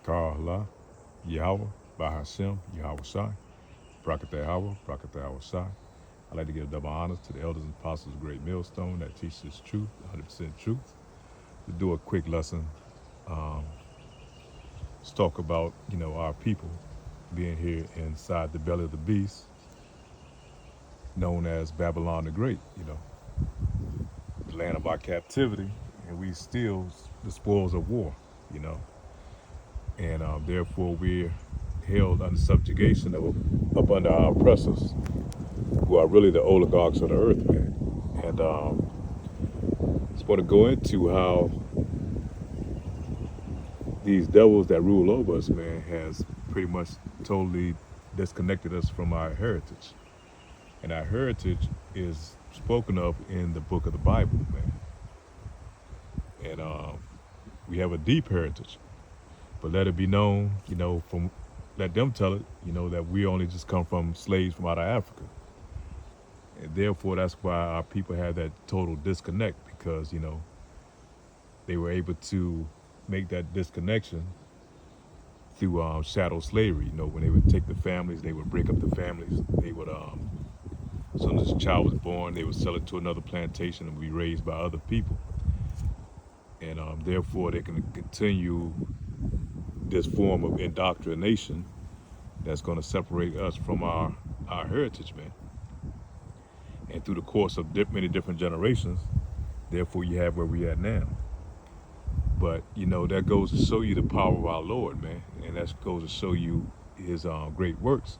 Shakar Allah, Yahweh, Bahashem, Yahweh Shai, Brakat Yahweh, Brakat Yahweh Shai. I'd like to give double honors to the elders and apostles of Great Millstone that teach this truth, 100% truth. To do a quick lesson, let's talk about, our people being here inside the belly of the beast, known as Babylon the Great, the land of our captivity, and we steal the spoils of war, you know. And therefore we're held under subjugation up under our oppressors, who are really the oligarchs of the earth, man. And just want to go into how these devils that rule over us, man, has pretty much totally disconnected us from our heritage. And our heritage is spoken of in the book of the Bible, man. And we have a deep heritage. But let it be known, let them tell it, that we only just come from slaves from out of Africa. And therefore, that's why our people have that total disconnect, because, they were able to make that disconnection through shadow slavery. When they would take the families, they would break up the families. They would, as soon as a child was born, they would sell it to another plantation and be raised by other people. And therefore, they can continue this form of indoctrination that's going to separate us from our heritage, man. And through the course of many different generations, therefore you have where we at now. But, that goes to show you the power of our Lord, man. And that goes to show you his great works,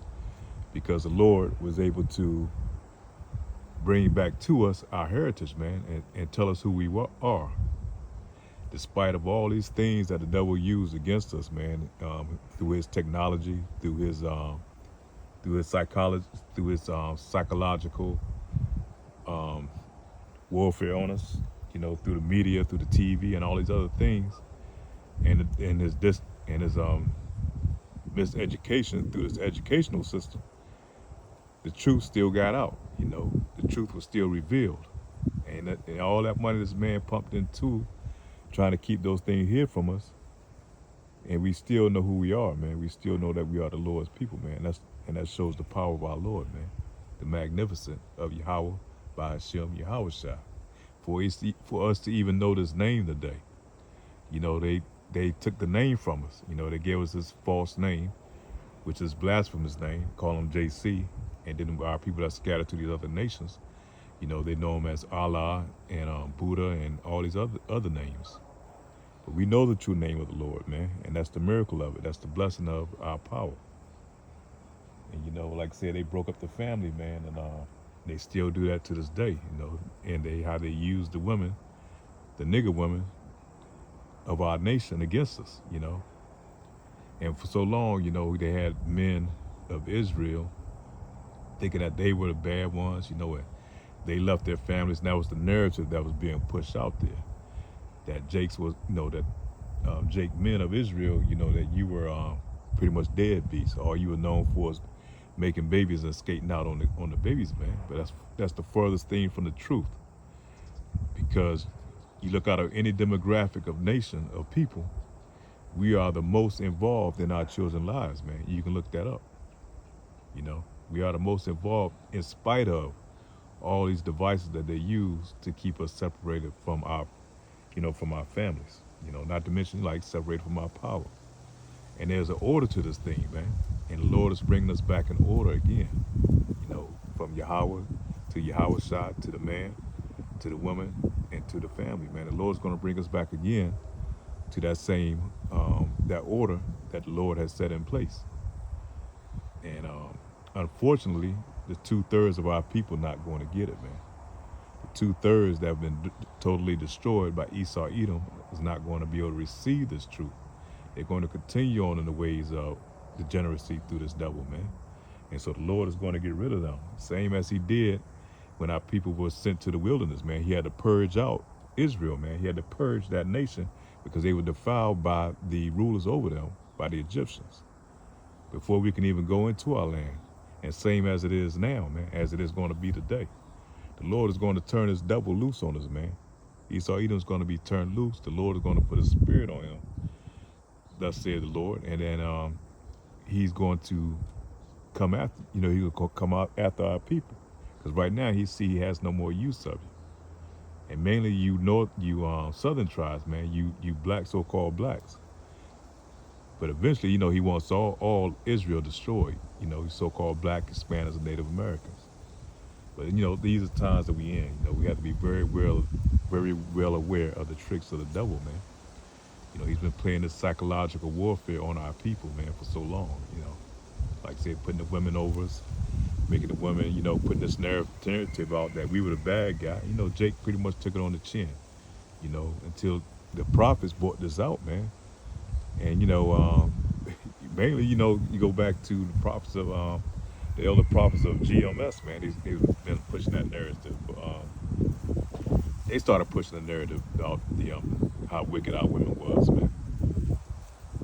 because the Lord was able to bring back to us our heritage, man, and tell us who we are. Despite of all these things that the devil used against us, man, through his technology, through his psychology, through his psychological warfare on us, through the media, through the TV, and all these other things, and his miseducation through this educational system, the truth still got out. The truth was still revealed, and all that money this man pumped into trying to keep those things hid from us, and we still know who we are, man. We still know that we are the Lord's people, man. That shows the power of our Lord, man. The magnificent of Yahweh by Hashem Yahweh Shai. For us to even know this name today, they took the name from us. They gave us this false name, which is blasphemous name, call them JC, and then our people that scattered to these other nations, they know him as Allah and Buddha and all these other names. But we know the true name of the Lord, man, and that's the miracle of it. That's the blessing of our power. And like I said, they broke up the family, man, and they still do that to this day, and how they use the women, the nigger women of our nation against us, And for so long, they had men of Israel thinking that they were the bad ones, and they left their families, and that was the narrative that was being pushed out there. That Jake's was, Jake men of Israel, that you were pretty much deadbeats. All you were known for is making babies and skating out on the babies, man. But that's the furthest thing from the truth, because you look out of any demographic of nation of people, we are the most involved in our children's lives, man. You can look that up. We are the most involved in spite of all these devices that they use to keep us separated from our families, not to mention like separated from our power. And there's an order to this thing, man. And the Lord is bringing us back in order again, from Yahweh to Yahweh Shai, to the man, to the woman, and to the family, man. The Lord's going to bring us back again to that same, that order that the Lord has set in place. And unfortunately, the 2/3 of our people not going to get it, man. The 2/3 that have been totally destroyed by Esau Edom is not going to be able to receive this truth. They're going to continue on in the ways of degeneracy through this devil, man. And so the Lord is going to get rid of them, same as he did when our people were sent to the wilderness, man. He had to purge out Israel, man. He had to purge that nation because they were defiled by the rulers over them, by the Egyptians, before we can even go into our land. And same as it is now, man, as it is going to be today. The Lord is going to turn his devil loose on us, man. Esau Edom is going to be turned loose. The Lord is going to put a spirit on him thus said the Lord, and then he's going to come after, he'll come out after our people. Because right now he has no more use of you. And mainly you southern tribes, man, you black, so-called blacks. But eventually, he wants all Israel destroyed, so-called black, Hispanics, and Native Americans. But, these are times that we in. We have to be very well aware of the tricks of the devil, man. He's been playing this psychological warfare on our people, man, for so long, Like I said, putting the women over us, making the women, putting this narrative out that we were the bad guy. Jake pretty much took it on the chin, until the prophets brought this out, man. And, mainly, you go back to the prophets of, the elder prophets of GMS, man. They've been pushing that narrative. They started pushing the narrative about how wicked our women was, man.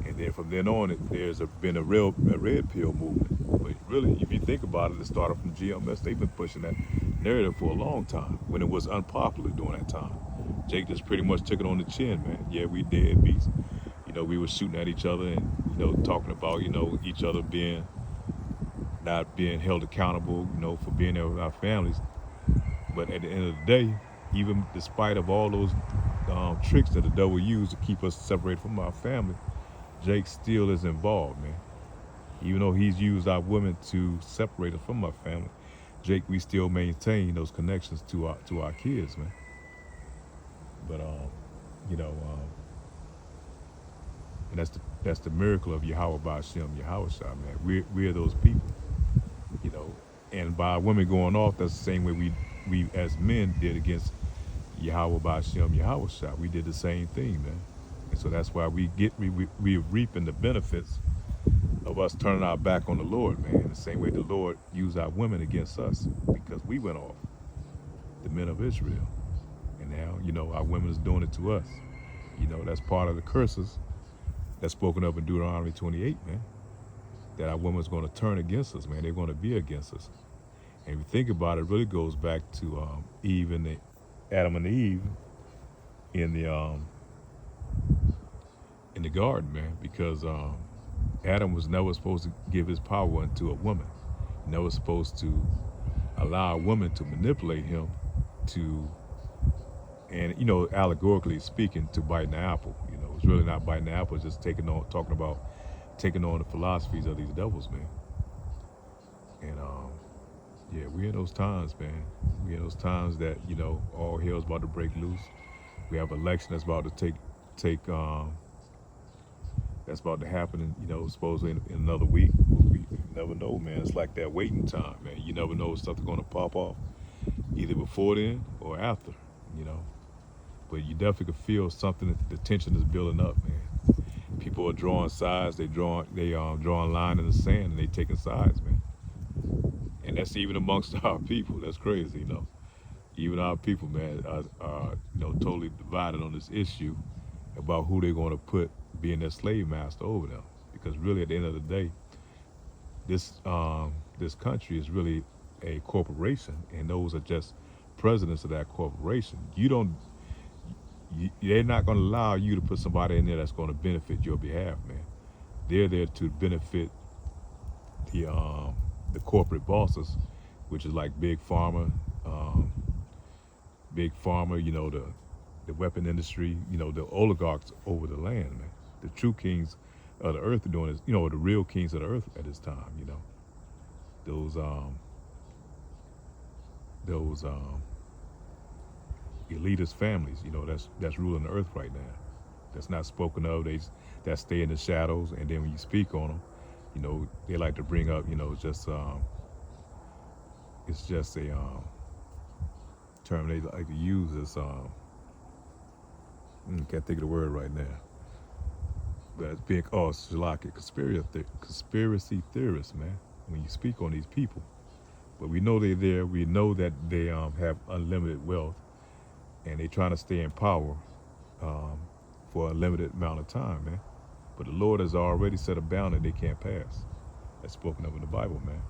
And then from then on, there's been a red pill movement. But really, if you think about it, it started from GMS. They've been pushing that narrative for a long time when it was unpopular during that time. Jake just pretty much took it on the chin, man. Yeah, we deadbeats. We were shooting at each other and, talking about, each other not being held accountable, for being there with our families. But at the end of the day, even despite of all those tricks that the devil used to keep us separated from our family, Jake still is involved, man. Even though he's used our women to separate us from our family, Jake, we still maintain those connections to our kids, man. But and that's the miracle of Yahweh Ba'Shem, Yahweh Shah, man. We're those people, And by women going off, that's the same way we as men did against Yahweh Ba'Shem, Yahweh Shah. We did the same thing, man. And so that's why we're reaping the benefits of us turning our back on the Lord, man. The same way the Lord used our women against us because we went off, the men of Israel. And now, our women is doing it to us. That's part of the curses that's spoken of in Deuteronomy 28, man. That our women's going to turn against us, man. They're going to be against us. And if you think about it, it really goes back to Adam and Eve in the garden, man. Because Adam was never supposed to give his power unto a woman. Never supposed to allow a woman to manipulate him and allegorically speaking, to bite an apple. It's really not biting the apple, it's just talking about taking on the philosophies of these devils, man. And yeah, we're in those times, man. We're in those times that, all hell's about to break loose. We have an election that's about to that's about to happen, supposedly in another week. We never know, man. It's like that waiting time, man. You never know if something's gonna pop off, either before then or after, But you definitely can feel something, the tension is building up, man. People are drawing sides, they drawing a line in the sand, and they taking sides, man. And that's even amongst our people. That's crazy, Even our people, man, are totally divided on this issue about who they're going to put being their slave master over them. Because really, at the end of the day, this country is really a corporation, and those are just presidents of that corporation. They're not going to allow you to put somebody in there that's going to benefit your behalf, man. They're there to benefit the corporate bosses, which is like Big Pharma, the weapon industry, the oligarchs over the land, man. The true kings of the earth are doing this, the real kings of the earth at this time, Those elitist families, that's ruling the earth right now. That's not spoken of. That stay in the shadows, and then when you speak on them, they like to bring up, it's just a term they like to use as can't think of the word right now. But it's being conspiracy theorists, man. When you speak on these people, but we know they're there. We know that they have unlimited wealth, and they're trying to stay in power for a limited amount of time, man. But the Lord has already set a boundary they can't pass. That's spoken of in the Bible, man.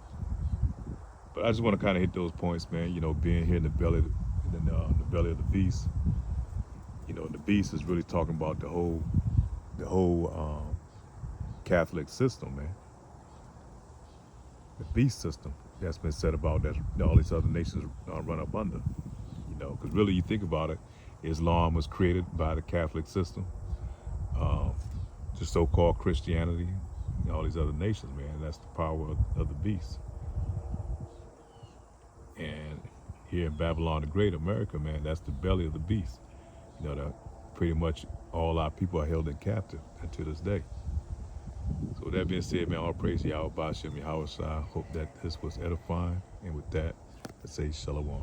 But I just want to kind of hit those points, man. Being here in the belly of the beast. The beast is really talking about the whole Catholic system, man. The beast system that's been said about that all these other nations run up under. You know, because really you think about it, Islam was created by the Catholic system. The so-called Christianity, and all these other nations, man. That's the power of the beast. And here in Babylon the Great, America, man, that's the belly of the beast. You know, that pretty much all our people are held in captive until this day. So with that being said, man, all praise Yahweh Bashem, Yahweh Shai. Hope that this was edifying. And with that, let's say Shalom.